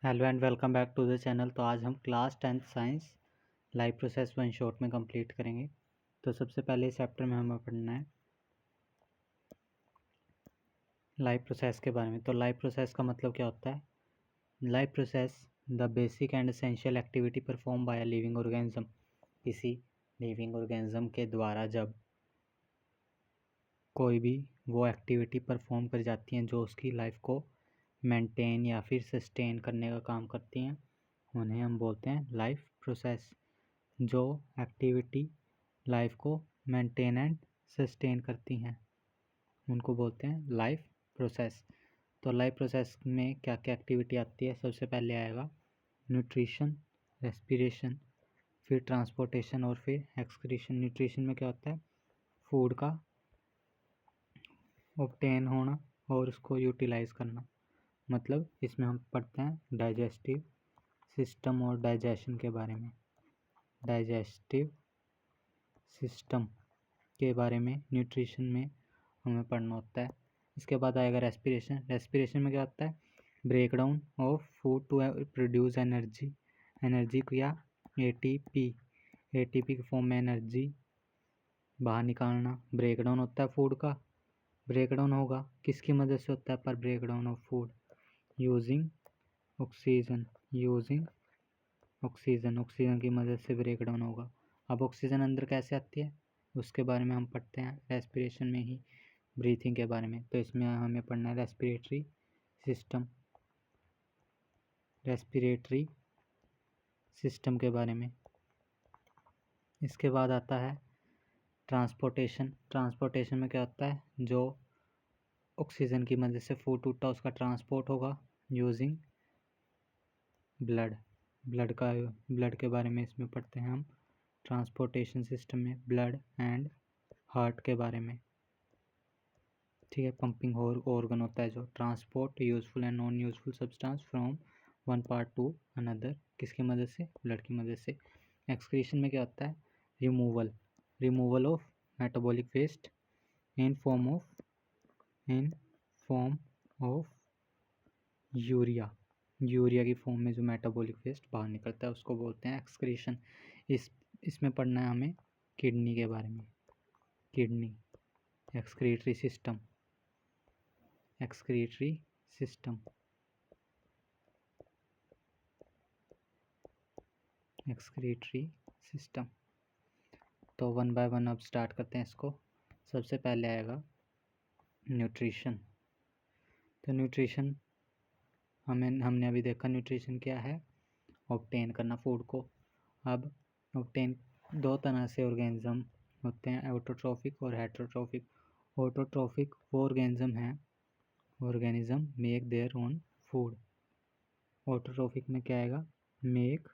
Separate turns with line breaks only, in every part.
Hello and welcome back to the channel. तो आज हम class 10th science life process one shot में complete करेंगे। तो सबसे पहले इस चैप्टर में हमें पढ़ना है लाइफ प्रोसेस के बारे में। तो लाइफ प्रोसेस का मतलब क्या होता है? Life process the basic and essential activity perform by a living organism. किसी लिविंग ऑर्गेनिज्म के द्वारा जब कोई भी वो एक्टिविटी परफॉर्म कर जाती हैं जो उसकी लाइफ को मेंटेन या फिर सस्टेन करने का काम करती हैं, उन्हें हम बोलते हैं लाइफ प्रोसेस। जो एक्टिविटी लाइफ को मेंटेन एंड सस्टेन करती हैं उनको बोलते हैं लाइफ प्रोसेस। तो लाइफ प्रोसेस में क्या क्या एक्टिविटी आती है? सबसे पहले आएगा न्यूट्रिशन, रेस्पिरेशन, फिर ट्रांसपोर्टेशन और फिर एक्सक्रीशन। न्यूट्रिशन में क्या होता है? फूड का ऑब्टेन होना और उसको यूटिलाइज करना। मतलब इसमें हम पढ़ते हैं डाइजेस्टिव सिस्टम और डाइजेशन के बारे में। डाइजेस्टिव सिस्टम के बारे में न्यूट्रिशन में हमें पढ़ना होता है। इसके बाद आएगा रेस्पिरेशन। रेस्पिरेशन में क्या होता है? Break down of food to produce energy. Energy को या एटीपी की फॉर्म में एनर्जी बाहर निकालना। ब्रेक डाउन होता है फूड का। ब्रेक डाउन होगा किसकी मदद से होता है? पर break down of food using oxygen. Oxygen की मदद से ब्रेक डाउन होगा। अब ऑक्सीजन अंदर कैसे आती है उसके बारे में हम पढ़ते हैं रेस्पिरेशन में ही, ब्रीथिंग के बारे में। तो इसमें हमें पढ़ना है रेस्पिरेटरी सिस्टम के बारे में। इसके बाद आता है ट्रांसपोर्टेशन में क्या होता है? जो ऑक्सीजन की मदद से फूड टूटा उसका ट्रांसपोर्ट होगा यूजिंग ब्लड के बारे में इसमें पढ़ते हैं हम ट्रांसपोर्टेशन सिस्टम में, ब्लड एंड हार्ट के बारे में। ठीक है, पंपिंग ऑर्गन होता है जो transport useful and non useful substance from one part two another. किसकी मदद से? ब्लड की मदद से। एक्सक्रीशन में क्या होता है? Removal of metabolic waste in form of urea की फॉर्म में जो मेटाबॉलिक वेस्ट बाहर निकलता है उसको बोलते हैं एक्सक्रीशन। इसमें पढ़ना है हमें किडनी के बारे में। किडनी एक्सक्रीटरी सिस्टम तो वन बाय वन अब स्टार्ट करते हैं इसको। सबसे पहले आएगा न्यूट्रिशन। तो न्यूट्रिशन हमने अभी देखा न्यूट्रिशन क्या है? ऑब्टेन करना फूड को। अब ऑब्टेन दो तरह से ऑर्गेनिज्म होते हैं, ऑटोट्रॉफिक और हेटेरोट्रॉफिक। ऑटोट्रॉफिक वो organism make their own food. Autotrophic में क्या आएगा? Make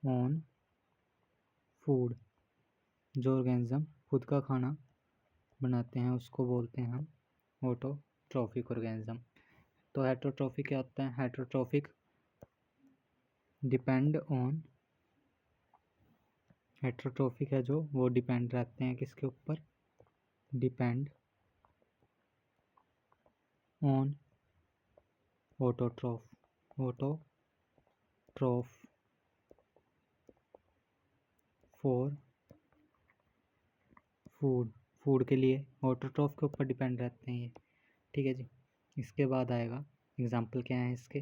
own food. जो ऑर्गेनिज्म खुद का खाना बनाते हैं उसको बोलते हैं हम ऑटोट्रॉफिक ऑर्गेनिज्म। तो हेटेरोट्रॉफिक क्या होता है? हेटेरोट्रॉफिक हेटेरोट्रॉफिक है जो वो डिपेंड रहते हैं किसके ऊपर? Depend on autotroph for food के लिए ऑटोट्रॉफ के ऊपर डिपेंड रहते हैं ये। ठीक है जी। इसके बाद आएगा एग्जाम्पल क्या है इसके?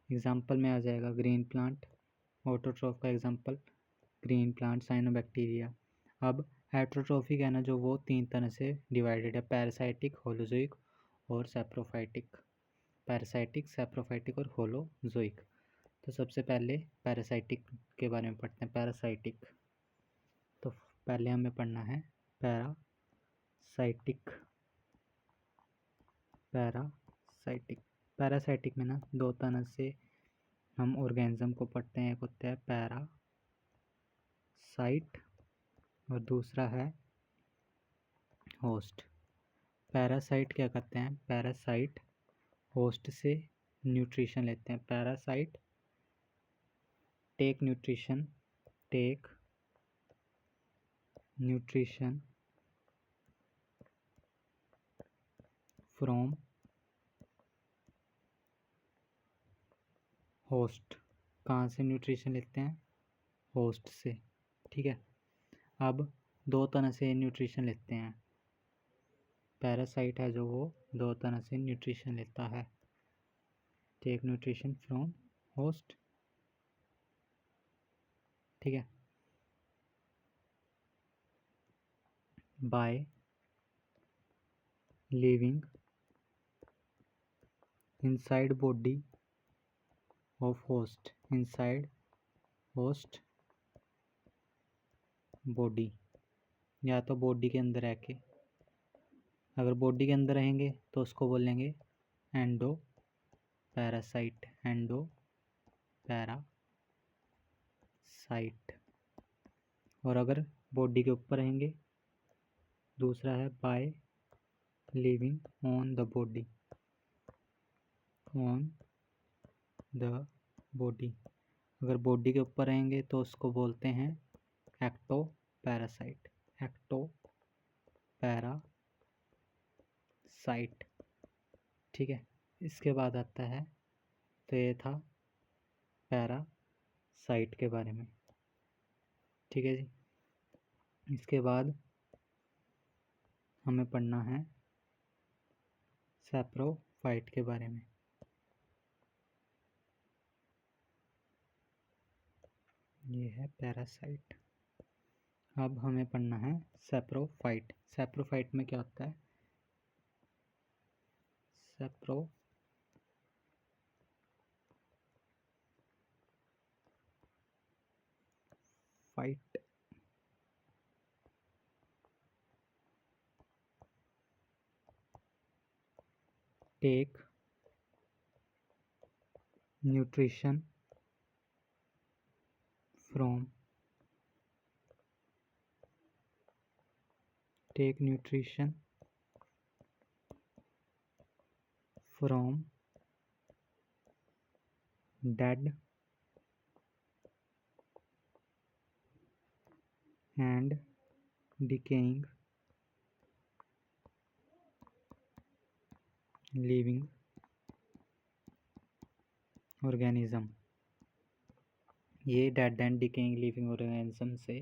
एग्जाम्पल में आ जाएगा ग्रीन प्लांट। ऑटोट्रॉफ का एग्जाम्पल ग्रीन प्लांट, साइनोबैक्टीरिया। अब हेटेरोट्रॉफिक है ना जो वो तीन तरह से डिवाइडेड है, पैरासाइटिक, होलोजोइक और सैप्रोफाइटिक और होलोजोइक। तो सबसे पहले पैरासाइटिक के बारे में पढ़ते हैं। पैरासाइटिक तो पहले हमें पढ़ना है पैरासाइटिक में ना दो तरह से हम ऑर्गेनिज्म को पढ़ते हैं। एक होता है पैरासाइट और दूसरा है होस्ट। पैरासाइट क्या करते हैं? पैरासाइट होस्ट से न्यूट्रिशन लेते हैं। Parasite take nutrition from host. कहाँ से न्यूट्रिशन लेते हैं? होस्ट से। ठीक है, अब दो तरह से न्यूट्रिशन लेते हैं। पैरासाइट है जो वो दो तरह से न्यूट्रिशन लेता है। Take nutrition from host. ठीक है, by living inside body of host. Inside host body, या तो बॉडी के अंदर रह के। अगर बॉडी के अंदर रहेंगे तो उसको बोलेंगे एंडो पैरासाइट। Endo parasite. और अगर बॉडी के ऊपर रहेंगे, दूसरा है by living on the body. On the body. अगर बॉडी के ऊपर रहेंगे तो उसको बोलते हैं एक्टो पैरासाइट। Ecto parasite. ठीक है, इसके बाद आता है, तो ये था पैरासाइट के बारे में। ठीक है जी, इसके बाद हमें पढ़ना है सैप्रोफाइट के बारे में। ये है पैरासाइट। अब हमें पढ़ना है सैप्रोफाइट। सैप्रोफाइट में क्या होता है? Saprophyte take nutrition from dead and decaying living organism। ये dead and decaying living organism से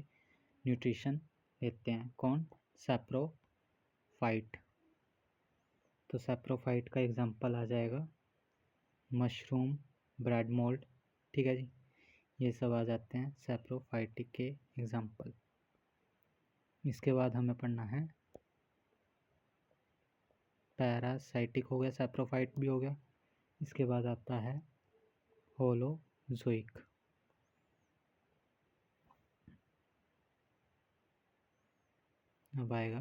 न्यूट्रिशन लेते हैं। कौन? सैप्रोफाइट। तो सैप्रोफाइट का एग्जांपल आ जाएगा मशरूम, ब्रेड मोल्ड। ठीक है जी, ये सब आ जाते हैं सैप्रोफाइटिक के एग्जांपल। इसके बाद हमें पढ़ना है पैरासाइटिक। हो गया, सैप्रोफाइट भी हो गया। इसके बाद आता है होलोजोइक। अब आएगा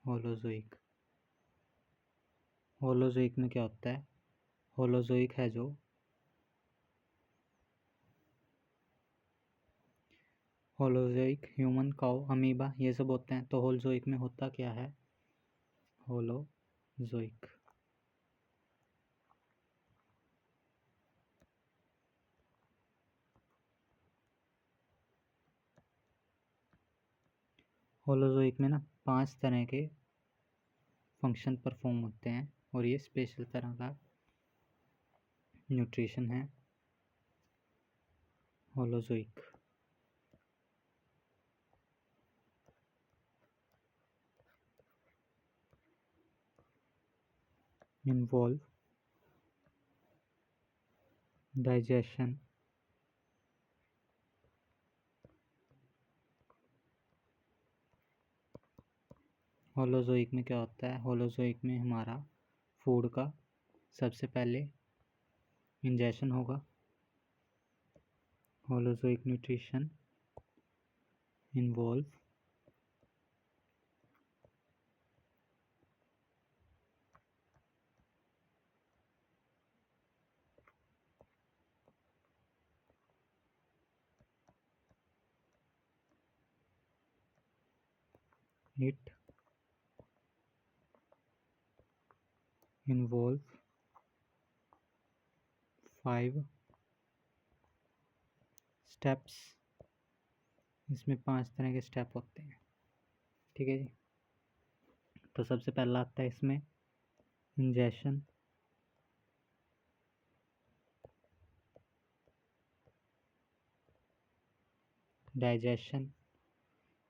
होलोजोइक। होलोजोइक में क्या होता है? होलोजोइक है जो होलोजोइक ह्यूमन, काउ, अमीबा ये सब होते हैं। तो होलोजोइक में होता क्या है? होलोजोइक होलोजोइक में ना 5 तरह के फंक्शन परफॉर्म होते हैं, और ये स्पेशल तरह का न्यूट्रिशन है होलोजोइक। इन्वॉल्व डाइजेशन, होलोजोइक में क्या होता है? होलोजोइक में हमारा फूड का सबसे पहले इंजेशन होगा। Holozoic nutrition involve it involve 5 steps. इसमें 5 तरह के स्टेप होते हैं। ठीक है जी, तो सबसे पहला आता है इसमें इंजेशन। डाइजेशन,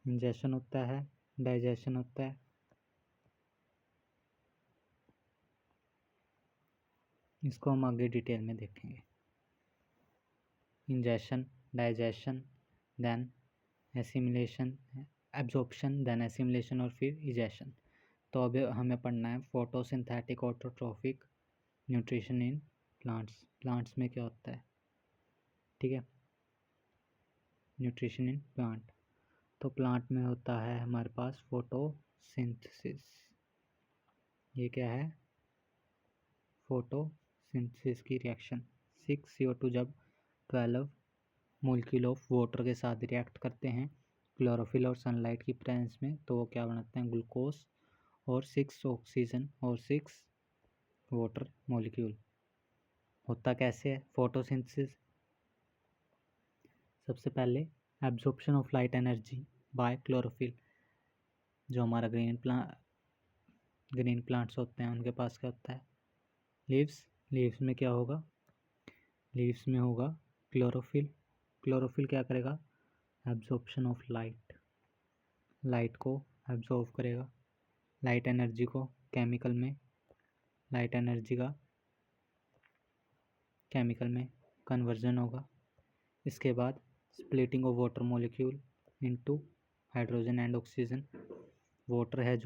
इंजेशन होता है, डाइजेशन होता है। इसको हम आगे डिटेल में देखेंगे। Ingestion, digestion, then assimilation, absorption, then assimilation और फिर इजेशन। तो अब हमें पढ़ना है photosynthetic autotrophic nutrition in plants. Plants में क्या होता है, ठीक है, न्यूट्रिशन इन प्लांट। तो प्लांट में होता है हमारे पास फोटोसिंथेसिस। ये क्या है, फोटोसिंथेसिस की रिएक्शन। 6CO2 जब 12 मोलिक्यूल ऑफ वाटर के साथ रिएक्ट करते हैं क्लोरोफिल और सनलाइट की प्रेजेंस में, तो वो क्या बनाते हैं, ग्लूकोज और 6 ऑक्सीजन और 6 वाटर मोलिक्यूल। होता कैसे है फोटोसिंथेसिस, सबसे पहले absorption of light energy by chlorophyll. जो हमारा ग्रीन प्लांट्स होते हैं उनके पास क्या होता है, लीव्स। लीव्स में क्या होगा, लीव्स में होगा क्लोरोफिल। क्लोरोफिल क्या करेगा, एब्जॉर्प्शन ऑफ लाइट, लाइट को एब्जॉर्ब करेगा। लाइट एनर्जी को केमिकल में, लाइट एनर्जी का केमिकल में कन्वर्जन होगा। इसके बाद splitting of water molecule into hydrogen and oxygen. Water है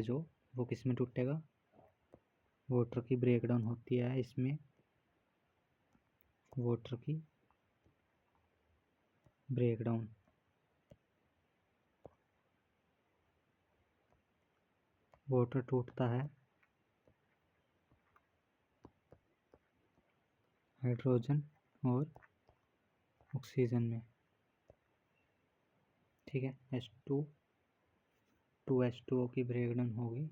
जो वो किस में टूटेगा, वाटर की ब्रेकडाउन होती है इसमें, वाटर की ब्रेकडाउन। वाटर टूटता है हाइड्रोजन और ऑक्सीजन में, ठीक है। H2O की ब्रेकडाउन होगी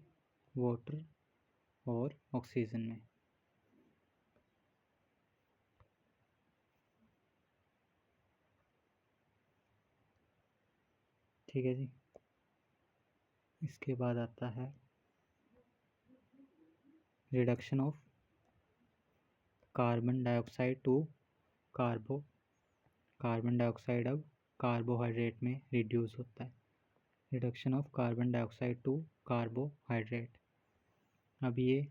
वाटर और ऑक्सीजन में। ठीक है जी। इसके बाद आता है reduction of carbon dioxide to carbon dioxide अब कार्बोहाइड्रेट में रिड्यूस होता है। Reduction of carbon dioxide to carbohydrate. अब ये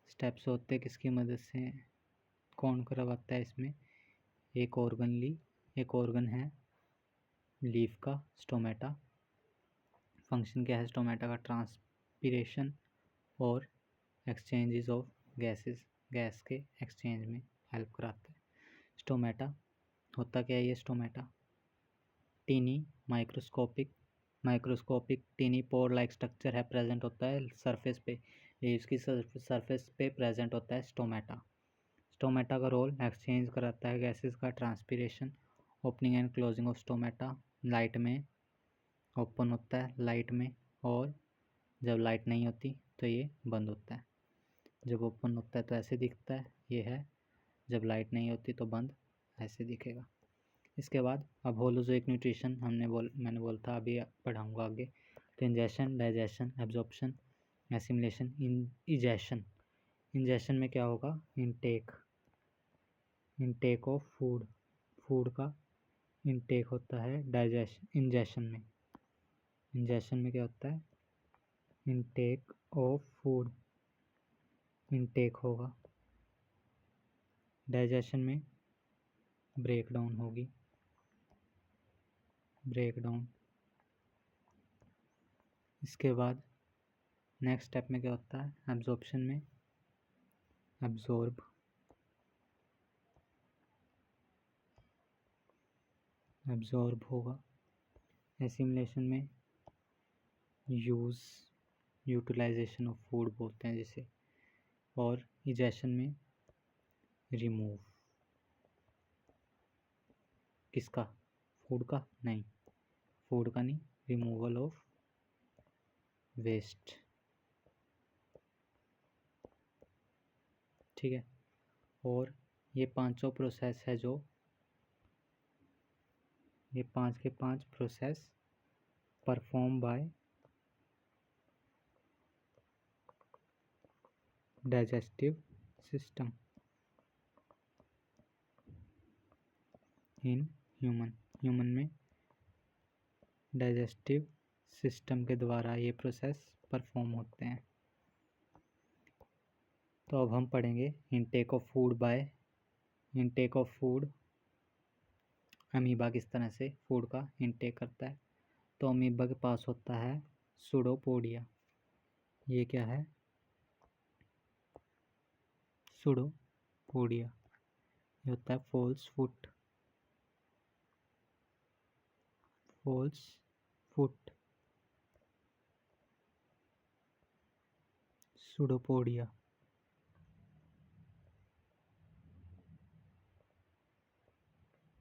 स्टेप्स होते हैं किसकी मदद से, कौन करवाता है इसमें, एक ऑर्गन है लीफ का, स्टोमेटा। फंक्शन क्या है स्टोमेटा का, ट्रांसपिरेशन और एक्सचेंजेस ऑफ गैसेस, गैस के एक्सचेंज में हेल्प कराता है स्टोमेटा। होता क्या है ये stomata, tiny microscopic tiny pore like structure है, प्रेजेंट होता है सरफेस पे, लीव्स की सरफेस पे प्रेजेंट होता है स्टोमेटा। स्टोमेटा का रोल एक्सचेंज कराता है गैसेस का, transpiration, opening and closing of stomata, light में ओपन होता है लाइट में, और जब लाइट नहीं होती तो ये बंद होता है। जब ओपन होता है तो ऐसे दिखता है, ये है, जब लाइट नहीं होती तो बंद ऐसे दिखेगा। इसके बाद अब होलोजोइक न्यूट्रिशन मैंने बोला था, अभी पढ़ाऊँगा आगे। तो ingestion, digestion, absorption, assimilation, egestion. Ingestion में क्या होगा, इनटेक ऑफ फूड का इनटेक होता है इंजेशन में क्या होता है, इनटेक ऑफ फूड इनटेक होगा। डाइजेशन में ब्रेकडाउन होगी, ब्रेकडाउन। इसके बाद नेक्स्ट स्टेप में क्या होता है, एब्जॉर्प्शन में एब्जॉर्ब होगा। एसिमिलेशन में यूटिलाइजेशन ऑफ फूड बोलते हैं जिसे, और इजेशन में रिमूव, किसका, फूड का नहीं, रिमूवल ऑफ वेस्ट, ठीक है। और ये पांचों प्रोसेस है जो, ये 5 के 5 process perform by digestive system in human. Human में डाइजेस्टिव सिस्टम के द्वारा ये प्रोसेस परफॉर्म होते हैं। तो अब हम पढ़ेंगे intake of food by intake of food. Amoeba किस तरह से फूड का इनटेक करता है। तो अमीबा के पास होता है सूडोपोडिया। ये क्या है? सूडोपोडिया। ये होता है फॉल्स फुट सूडोपोडिया।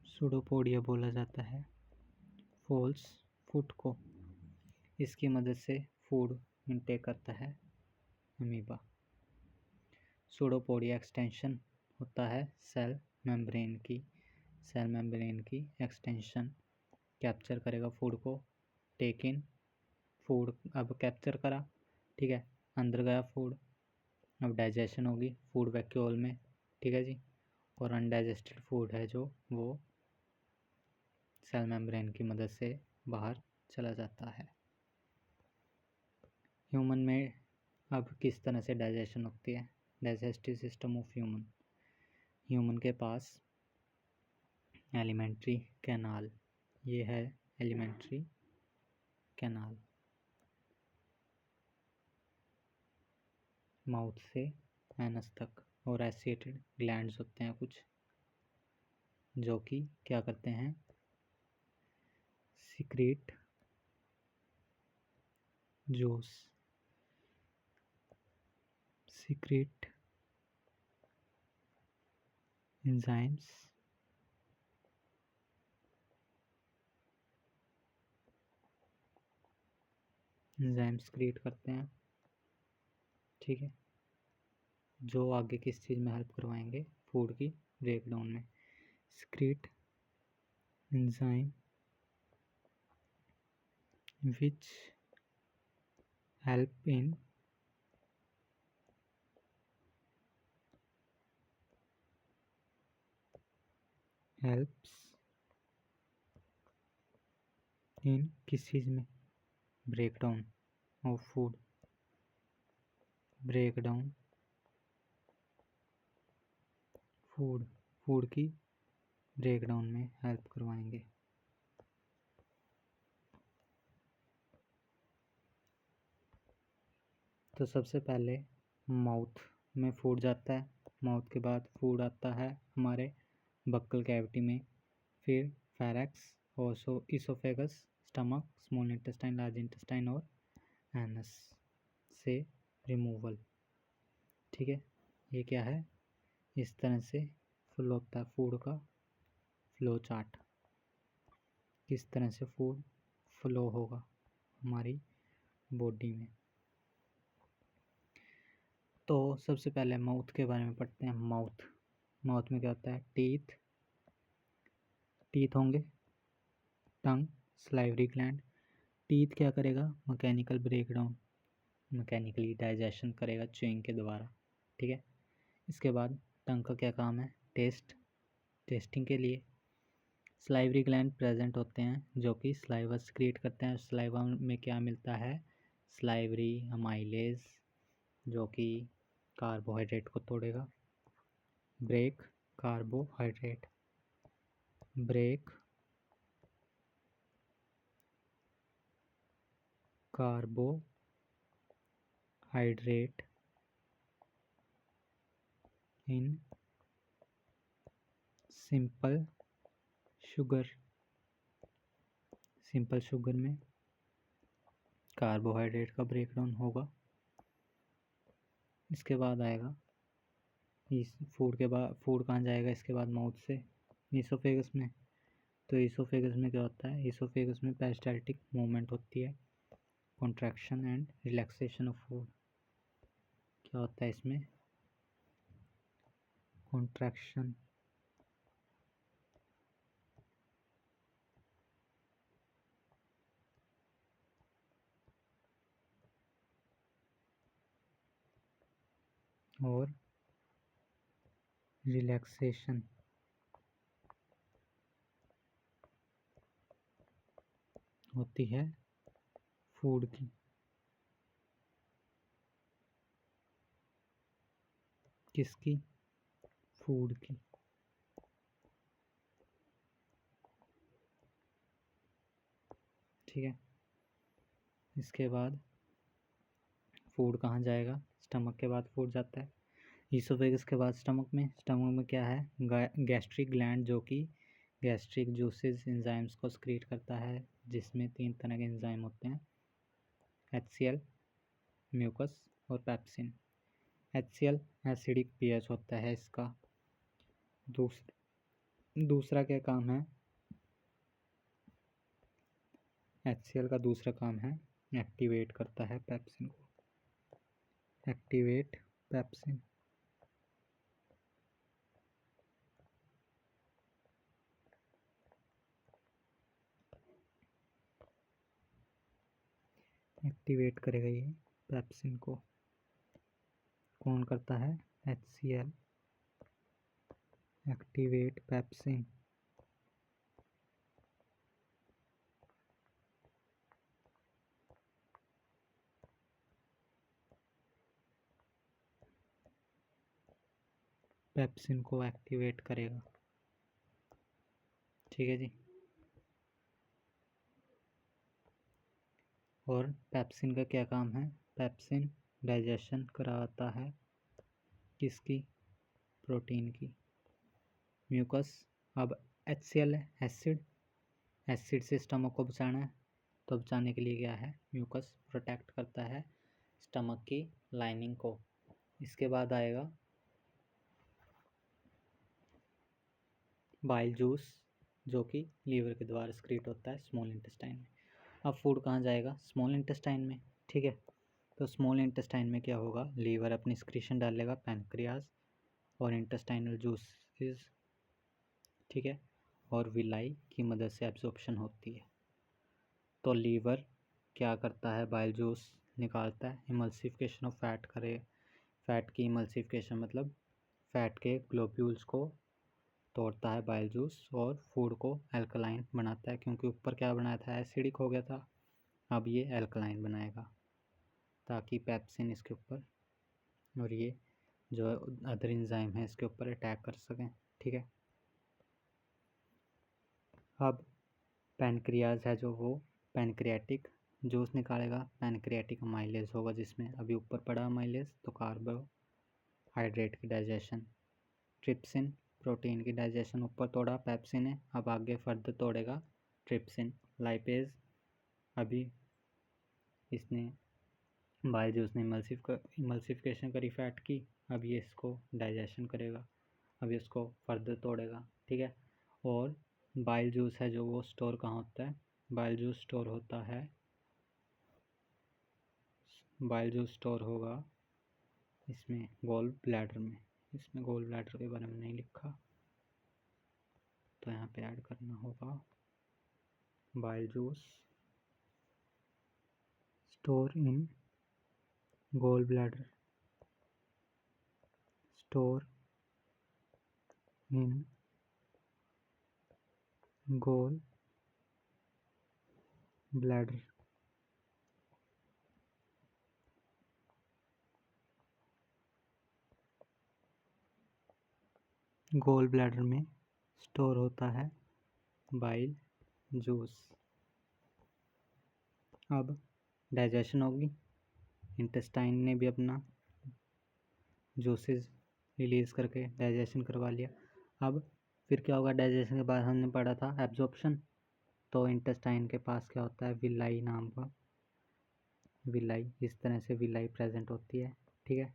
सूडोपोडिया बोला जाता है फॉल्स फुट को। इसकी मदद से फूड इनटेक करता है अमीबा। सूडोपोडिया एक्सटेंशन होता है सेल मेम्ब्रेन की एक्सटेंशन कैप्चर करेगा फूड को। टेक इन फूड अब कैप्चर करा, ठीक है, अंदर गया फूड। अब डाइजेशन होगी फूड वैक्यूल में, ठीक है जी। और अनडाइजेस्टेड फूड है जो वो सेल मेम्ब्रेन की मदद से बाहर चला जाता है। ह्यूमन में अब किस तरह से डाइजेशन होती है। डाइजेस्टिव सिस्टम ऑफ ह्यूमन के पास एलिमेंट्री कैनाल, ये है एलिमेंट्री कैनाल। माउथ से एनस तक। और एसिएटेड ग्लैंड्स होते हैं कुछ जो कि क्या करते हैं, secret juice, secret enzymes create करते हैं, ठीक है, जो आगे किस चीज़ में हेल्प करवाएंगे, फूड की ब्रेकडाउन में। Secret enzyme which help in किस चीज़ में, breakdown of food, breakdown food की ब्रेकडाउन में हेल्प करवाएंगे। तो सबसे पहले माउथ में फूड जाता है, माउथ के बाद फूड आता है हमारे बक्कल कैविटी में, फिर फेरेक्स और oesophagus, stomach, small intestine, large intestine और एनस से रिमूवल, ठीक है। ये क्या है, इस तरह से फ्लो होता है फूड का फ्लो चार्ट, किस तरह से फूड फ्लो होगा हमारी बॉडी में। तो सबसे पहले माउथ के बारे में पढ़ते हैं। माउथ में क्या होता है, टीथ होंगे, टंग, सलाइवरी ग्लैंड। टीथ क्या करेगा, मैकेनिकली डाइजेशन करेगा च्यूइंग के द्वारा, ठीक है। इसके बाद टंग का क्या काम है, टेस्टिंग के लिए। सलाइवरी ग्लैंड प्रेजेंट होते हैं जो कि सलाइवा क्रिएट करते हैं। सलाइवा में क्या मिलता है, सलाइवरी अमाइलेज जो कि कार्बोहाइड्रेट को तोड़ेगा। Break carbohydrate in simple sugar में कार्बोहाइड्रेट का ब्रेकडाउन होगा। इसके बाद आएगा इस फूड कहाँ जाएगा, इसके बाद माउथ से ईसोफेगस में। तो ईसोफेगस में क्या होता है, ईसोफेगस में पेरिस्टाल्टिक मूवमेंट होती है, contraction and relaxation of food. क्या होता है इसमें, कॉन्ट्रैक्शन और रिलैक्सेशन होती है फूड की। किसकी? फूड की। ठीक है। इसके बाद फूड कहाँ जाएगा? स्टमक के बाद फूड जाता है ईसोफेगस के बाद स्टमक में। स्टमक में क्या है? गैस्ट्रिक ग्लैंड, जो कि गैस्ट्रिक जूसेस एंजाइम्स को सक्रीट करता है, जिसमें 3 तरह के एंजाइम होते हैं, HCl, म्यूकस और पेप्सिन। HCl एसिडिक पीएच होता है इसका। दूसरा क्या काम है? HCl का दूसरा काम है एक्टिवेट करता है पेप्सिन को। Activate pepsin. एक्टिवेट करेगा ये पेप्सिन को। कौन करता है? HCl activate pepsin. पेप्सिन को एक्टिवेट करेगा। ठीक है जी। और पेप्सिन का क्या काम है? पेप्सिन डाइजेशन कराता है किसकी? प्रोटीन की। म्यूकस, अब HCl है एसिड से स्टमक को बचाना है, तो बचाने के लिए क्या है? म्यूकस प्रोटेक्ट करता है स्टमक की लाइनिंग को। इसके बाद आएगा बाइल जूस, जो कि लीवर के द्वारा एक्सक्रीट होता है स्मॉल इंटेस्टाइन में। अब फूड कहाँ जाएगा? स्मॉल इंटेस्टाइन में। ठीक है। तो स्मॉल इंटेस्टाइन में क्या होगा? लीवर अपनी एक्सक्रीशन डालेगा, पैनक्रियाज और इंटेस्टाइनल जूसेस, ठीक है, और विलाई की मदद से एब्जॉर्प्शन होती है। तो लीवर क्या करता है? बाइल जूस निकालता है, इमल्सिफिकेशन ऑफ फैट करे। फैट की इमल्सिफिकेशन मतलब फैट के ग्लोब्यूल्स को तोड़ता है बाइल जूस, और फूड को एल्कलाइन बनाता है, क्योंकि ऊपर क्या बनाया था? एसिडिक हो गया था, अब ये एल्कलाइन बनाएगा ताकि पेप्सिन इसके ऊपर और ये जो अदर एंजाइम है इसके ऊपर अटैक कर सकें। ठीक है। अब पैनक्रियाज है जो, वो पैनक्रियाटिक जूस निकालेगा। पैनक्रियाटिक अमाइलेज होगा जिसमें, अभी ऊपर पड़ा अमाइलेज, तो कार्बोहाइड्रेट की डाइजेशन। ट्रिप्सिन प्रोटीन की डाइजेशन, ऊपर तोड़ा पेप्सिन है, अब आगे फर्दर तोड़ेगा ट्रिप्सिन। लाइपेज, अभी इसने बाइल जूस ने इमल्सिफिकेशन करी फैट की, अब ये इसको डाइजेशन करेगा, अब इसको फर्दर तोड़ेगा। ठीक है। और बाइल जूस है जो, वो स्टोर कहाँ होता है? बाइल जूस स्टोर होता है, बाइल जूस स्टोर होगा इसमें गोल ब्लैडर में। इसमें गोल ब्लैडर के बारे में नहीं लिखा, तो यहाँ पे ऐड करना होगा bile juice store in gall bladder. Store in gall bladder. Gall bladder में स्टोर होता है बाइल जूस। अब डाइजेशन होगी, इंटेस्टाइन ने भी अपना जूसेस रिलीज़ करके डाइजेशन करवा लिया। अब फिर क्या होगा? डाइजेशन के बाद हमने पढ़ा था एब्जॉर्प्शन, तो इंटेस्टाइन के पास क्या होता है? विलाई नाम का, विलाई, इस तरह से विलाई प्रेजेंट होती है। ठीक है।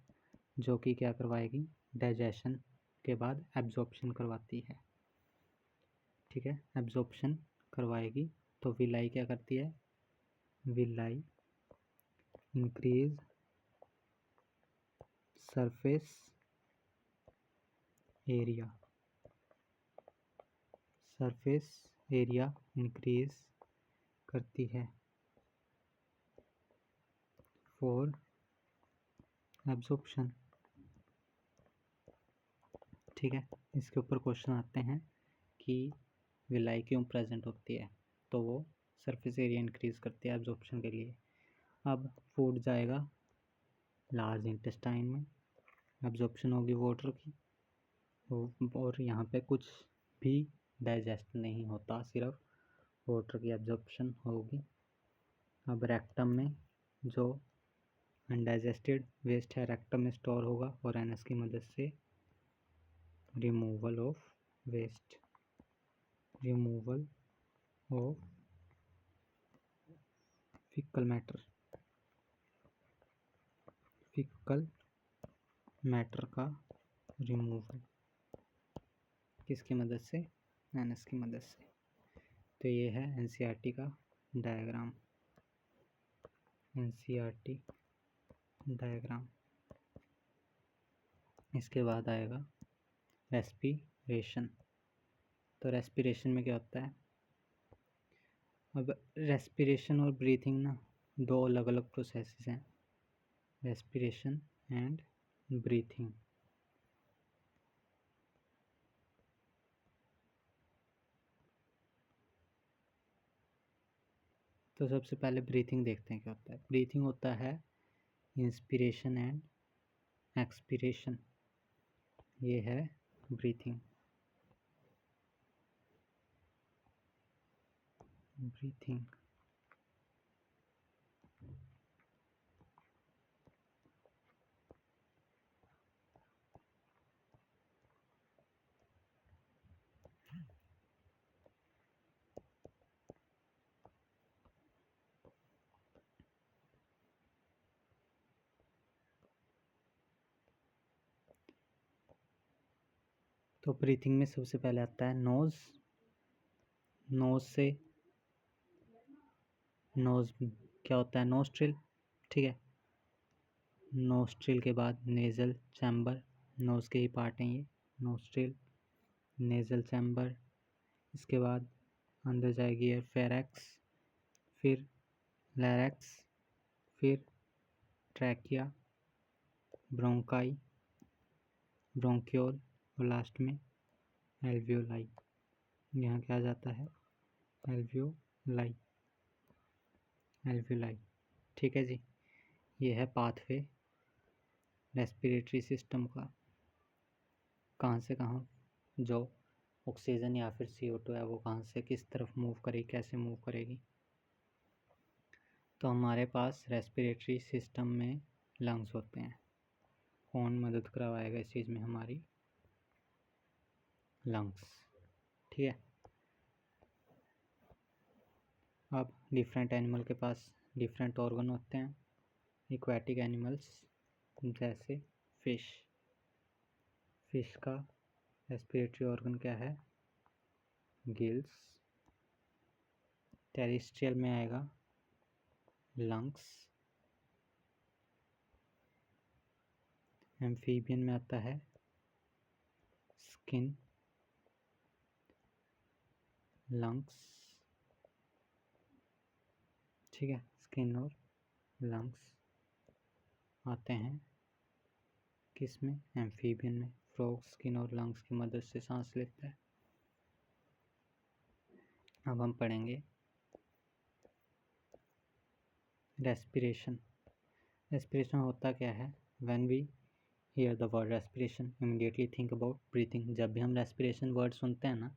जो कि क्या करवाएगी? डाइजेशन के बाद एब्जॉर्प्शन करवाती है। ठीक है। एब्जॉर्प्शन करवाएगी, तो विलाई क्या करती है? Villi increase surface area. Surface area increase करती है फॉर एब्जॉर्प्शन। ठीक है। इसके ऊपर क्वेश्चन आते हैं कि विलाई क्यों प्रेजेंट होती है, तो वो सरफेस एरिया इंक्रीज़ करती है एब्जॉर्प्शन के लिए। अब फूड जाएगा लार्ज इंटेस्टाइन में, एब्जॉर्प्शन होगी वाटर की, और यहाँ पे कुछ भी डाइजेस्ट नहीं होता, सिर्फ वाटर की एब्जॉर्प्शन होगी। अब रेक्टम में जो अनडाइजेस्टेड वेस्ट है रेक्टम में स्टोर होगा और एनएस की मदद से removal of waste, removal of faecal matter, faecal matter का रिमूवल किसकी मदद से, एनएस की मदद से। तो ये है एनसीईआरटी का डायग्राम, एनसीईआरटी डायग्राम। इसके बाद आएगा रेस्पिरेशन। तो रेस्पिरेशन में क्या होता है, अब रेस्पिरेशन और ब्रीथिंग ना दो अलग अलग प्रोसेसेस हैं, रेस्पिरेशन एंड ब्रीथिंग। तो सबसे पहले ब्रीथिंग देखते हैं क्या होता है। ब्रीथिंग होता है इंस्पिरेशन एंड एक्सपिरेशन, ये है ब्रीथिंग। ब्रीथिंग तो ब्रीथिंग में सबसे पहले आता है नोज, नोज से, नोज क्या होता है, नोस्ट्रिल, ठीक है। नोस्ट्रिल के बाद नेज़ल चैम्बर, नोज के ही पार्ट हैं ये, नोस्ट्रिल, नेज़ल चैम्बर। इसके बाद अंदर जाएगी एयर फेरेक्स, फिर लैरेक्स, फिर ट्रैकिया, ब्रोंकाई, ब्रोंक्योल और लास्ट में एल्वियोलाई। यहाँ क्या आ जाता है, एल्वियोलाई, एल्वियोलाई, ठीक है जी। ये है पाथवे रेस्पिरेटरी सिस्टम का, कहाँ से कहाँ जो ऑक्सीजन या फिर CO2 है वो कहाँ से किस तरफ मूव करेगी, कैसे मूव करेगी। तो हमारे पास रेस्पिरेटरी सिस्टम में लंग्स होते हैं। कौन मदद करवाएगा इस चीज़ में, हमारी लंग्स, ठीक है। अब डिफरेंट एनिमल के पास डिफरेंट ऑर्गन होते हैं। एक्वाटिक एनिमल्स जैसे फिश, फिश का रेस्पिरेटरी ऑर्गन क्या है, गिल्स। टेरेस्ट्रियल में आएगा लंग्स। एम्फीबियन में आता है स्किन, लंग्स, ठीक है। स्किन और लंग्स आते हैं किस में, एम्फीबियन में। फ्रॉग स्किन और लंग्स की मदद से सांस लेता है। अब हम पढ़ेंगे रेस्पिरेशन। रेस्पिरेशन होता क्या है, when we hear the word respiration immediately think about breathing. जब भी हम रेस्पिरेशन वर्ड सुनते हैं ना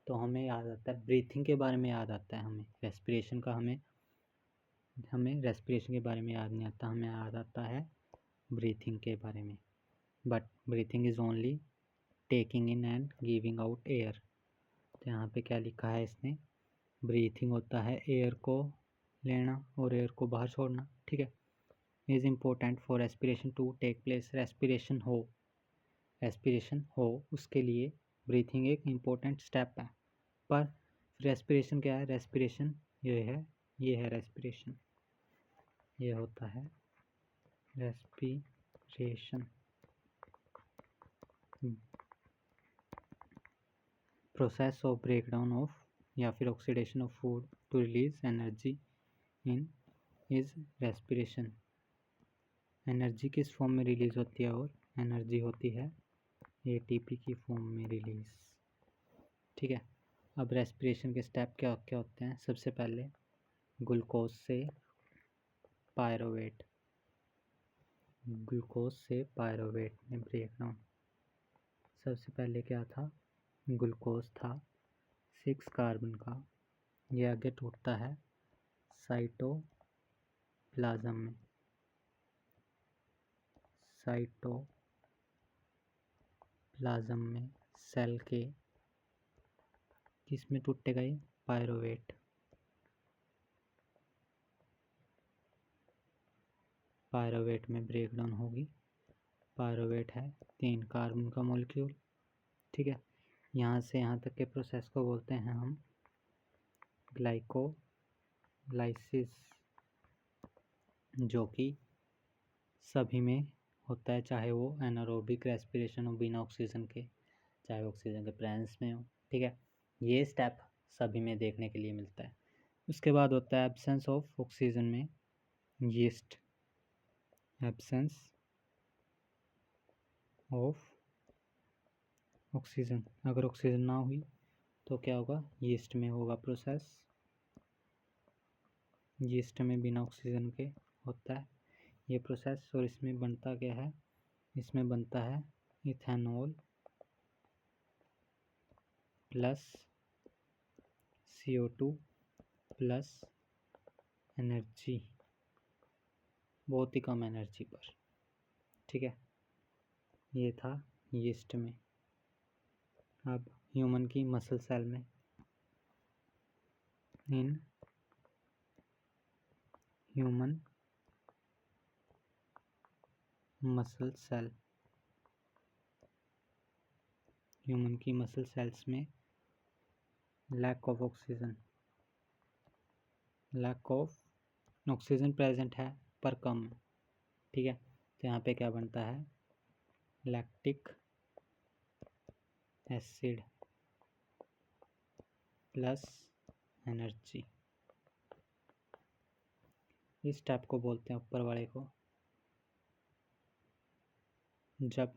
तो हमें याद आता है ब्रीथिंग के बारे में, याद आता है हमें रेस्पिरेशन का, हमें रेस्पिरेशन के बारे में याद नहीं आता, हमें याद आता है ब्रीथिंग के बारे में। But breathing is only taking in and giving out air. तो यहाँ पे क्या लिखा है इसने, ब्रीथिंग होता है एयर को लेना और एयर को बाहर छोड़ना, ठीक है। Is important for respiration to take place, respiration हो उसके लिए ब्रीथिंग एक इम्पोर्टेंट स्टेप है। पर रेस्पिरेशन क्या है, रेस्पिरेशन ये है रेस्पिरेशन, ये होता है respiration. Process of breakdown of या फिर oxidation of food to release energy in is respiration. Energy किस फॉर्म में रिलीज होती है, और एनर्जी होती है ATP की फॉर्म में रिलीज, ठीक है। अब रेस्पिरेशन के स्टेप क्या क्या होते हैं, सबसे पहले ग्लूकोज से पायरोवेट, ग्लूकोज से पायरोवेट में ब्रेकडाउन। सबसे पहले क्या था, ग्लूकोज था 6 कार्बन का, ये आगे टूटता है साइटोप्लाज्म में, साइटोप्लाज्म में सेल के किस में टूटेगा, ये पायरोवेट, पायरोवेट में ब्रेकडाउन होगी। पायरोवेट है 3 कार्बन का मॉलिक्यूल, ठीक है। यहाँ से यहाँ तक के प्रोसेस को बोलते हैं हम ग्लाइकोलाइसिस, जो कि सभी में होता है, चाहे वो एनारोबिक रेस्पिरेशन हो बिना ऑक्सीजन के, चाहे ऑक्सीजन के प्रेजेंस में हो, ठीक है। ये स्टेप सभी में देखने के लिए मिलता है। उसके बाद होता है एब्सेंस ऑफ ऑक्सीजन में यीस्ट, एब्सेंस ऑफ ऑक्सीजन, अगर ऑक्सीजन ना हुई तो क्या होगा, यीस्ट में होगा प्रोसेस, यीस्ट में बिना ऑक्सीजन के होता है ये प्रोसेस। और इसमें बनता क्या है, इसमें बनता है ethanol plus CO2 plus energy, बहुत ही कम एनर्जी पर, ठीक है। ये था यीस्ट में। अब ह्यूमन की मसल सेल में, in human muscle cell, human की मसल सेल्स में lack of oxygen, lack of oxygen present है पर कम, ठीक है। तो यहाँ पे क्या बनता है, लैक्टिक एसिड प्लस एनर्जी, इस स्टेप को बोलते हैं ऊपर वाले को, जब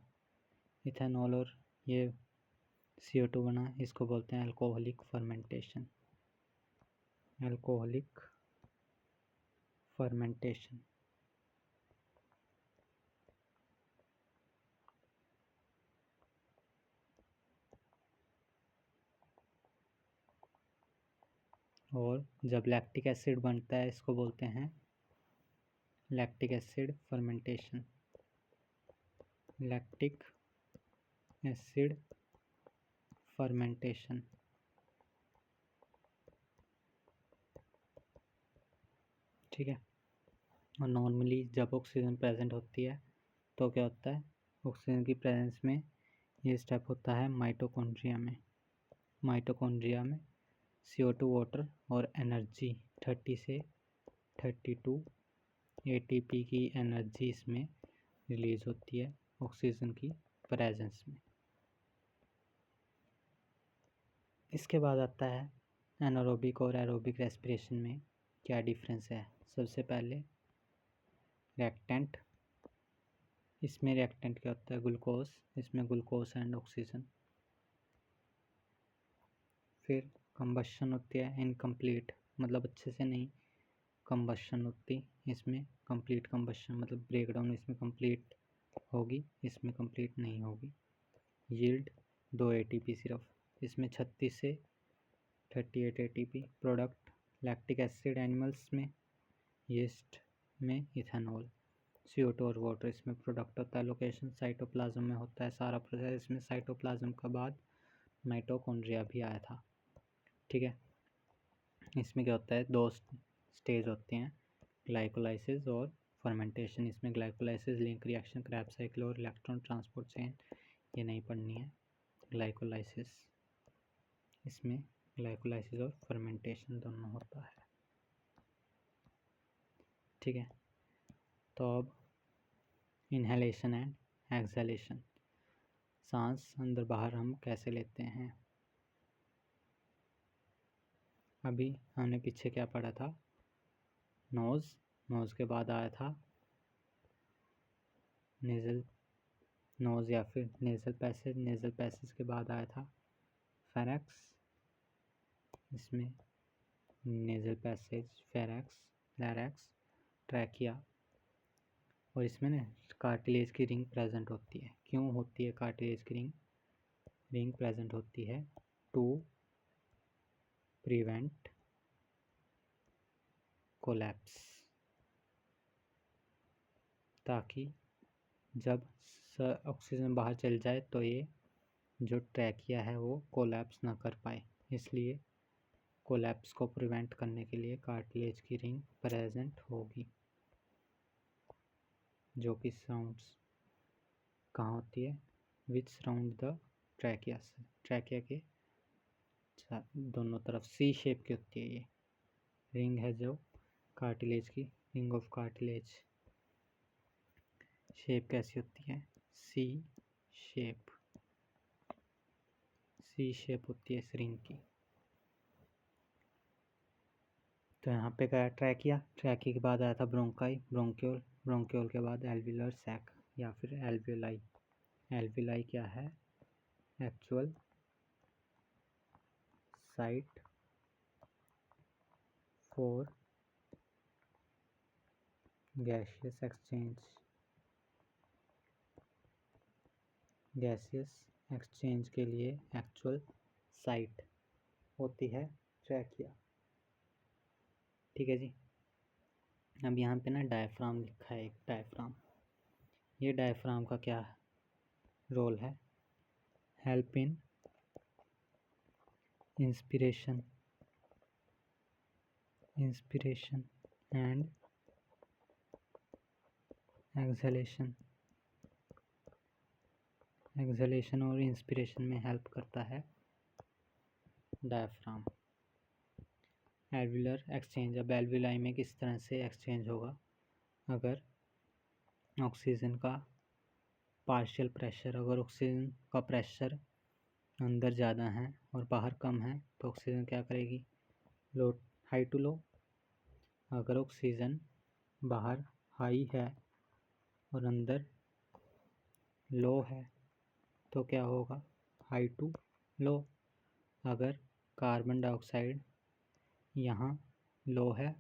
इथेनॉल और ये CO2 बना, इसको बोलते हैं अल्कोहलिक फर्मेंटेशन, अल्कोहलिक फर्मेंटेशन। और जब लैक्टिक एसिड बनता है, इसको बोलते हैं lactic acid fermentation, lactic acid fermentation, ठीक है। और नॉर्मली जब ऑक्सीजन प्रेजेंट होती है तो क्या होता है, ऑक्सीजन की प्रेजेंस में ये स्टेप होता है माइटोकॉन्ड्रिया में, माइटोकॉन्ड्रिया में CO2 वाटर और एनर्जी 30 से 32 ATP की एनर्जी इसमें रिलीज होती है ऑक्सीजन की प्रेजेंस में। इसके बाद आता है एनारोबिक और एरोबिक रेस्पिरेशन में क्या डिफरेंस है। सबसे पहले रिएक्टेंट, इसमें रिएक्टेंट क्या होता है, ग्लूकोज, इसमें ग्लूकोज एंड ऑक्सीजन। फिर कंबशन होती है इनकम्प्लीट, मतलब अच्छे से नहीं कंबशन होती, इसमें कंप्लीट कंबशन मतलब ब्रेकडाउन इसमें कंप्लीट होगी, इसमें कंप्लीट नहीं होगी। यील्ड 2 ATP सिर्फ, इसमें 36 से 38 ATP। Product lactic acid animals में, यीस्ट में इथेनॉल, CO2 और वाटर इसमें प्रोडक्ट होता है। लोकेशन साइटोप्लाज्म में होता है सारा प्रोसेस, इसमें साइटोप्लाज्म के बाद माइटोकॉन्ड्रिया भी आया था, ठीक है। इसमें क्या होता है, 2 स्टेज होते हैं, ग्लाइकोलाइसिस और फर्मेंटेशन। इसमें glycolysis link reaction, Krebs cycle और इलेक्ट्रॉन ट्रांसपोर्ट चेन, ये नहीं पढ़नी है। ग्लाइकोलाइसिस, इसमें ग्लाइकोलाइसिस और फर्मेंटेशन दोनों होता है, ठीक है। तो अब इनहेलेशन एंड एक्सहेलेशन, सांस अंदर बाहर हम कैसे लेते हैं। अभी हमने पीछे क्या पढ़ा था, नोज़, नोज़ के बाद आया था नेज़ल, नोज़ या फिर नेज़ल पैसेज, नेज़ल पैसेज के बाद आया था फेरेक्स, इसमें नेजल पैसेज, फेरेक्स, लैरेक्स, ट्रैकिया। और इसमें ना कार्टिलेज की रिंग प्रेजेंट होती है। क्यों होती है कार्टिलेज की रिंग प्रेजेंट होती है? टू प्रिवेंट कोलैप्स, ताकि जब ऑक्सीजन बाहर चल जाए तो ये जो ट्रैकिया है वो कोलैप्स ना कर पाए। इसलिए कोलैप्स को प्रिवेंट करने के लिए कार्टिलेज की रिंग प्रेजेंट होगी, जो कि सराउंड्स कहाँ होती है? विच सराउंड द ट्रैकिया, ट्रैकिया के दोनों तरफ सी शेप की होती है। ये रिंग है जो कार्टिलेज की, रिंग ऑफ कार्टिलेज। शेप कैसी होती है? सी शेप, सी शेप होती है इस रिंग की। तो यहाँ पे गया ट्रैकिया, ट्रैकिया के बाद आया था ब्रोंकाई, ब्रोंक्योल, ब्रोंक्योल के बाद एल्वियुलर सैक या फिर एल्वियोलाई। एल्वियोलाई क्या है? Actual site for gaseous exchange, gaseous exchange के लिए एक्चुअल साइट होती है ट्रैकिया। ठीक है जी। अब यहाँ पे ना डायफ्राम लिखा है, एक डायफ्राम। ये डायफ्राम का क्या रोल है? Help in inspiration and exhalation, exhalation और इंस्पिरेशन में हेल्प करता है डायफ्राम। एल्वियुलर एक्सचेंज, अब एल्वियोलाई में किस तरह से एक्सचेंज होगा? अगर ऑक्सीजन का पार्शियल प्रेशर, अगर ऑक्सीजन का प्रेशर अंदर ज़्यादा है और बाहर कम है तो ऑक्सीजन क्या करेगी? लो, हाई टू लो। अगर ऑक्सीजन बाहर हाई है और अंदर लो है तो क्या होगा? हाई टू लो। अगर कार्बन डाइऑक्साइड यहाँ लो है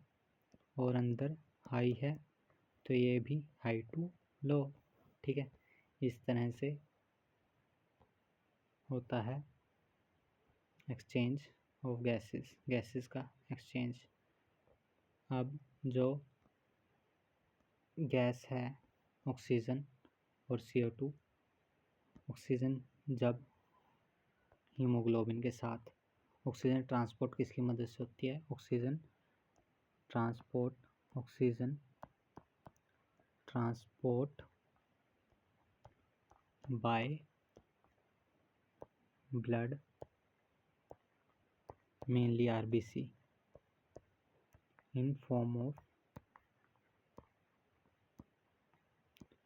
और अंदर हाई है तो ये भी हाई टू लो। ठीक है, इस तरह से होता है एक्सचेंज ऑफ गैसेस, गैसेस का एक्सचेंज। अब जो गैस है ऑक्सीजन और CO2, ऑक्सीजन जब हीमोग्लोबिन के साथ, ऑक्सीजन ट्रांसपोर्ट किसकी मदद से होती है? Oxygen transport by blood, mainly RBC, in form of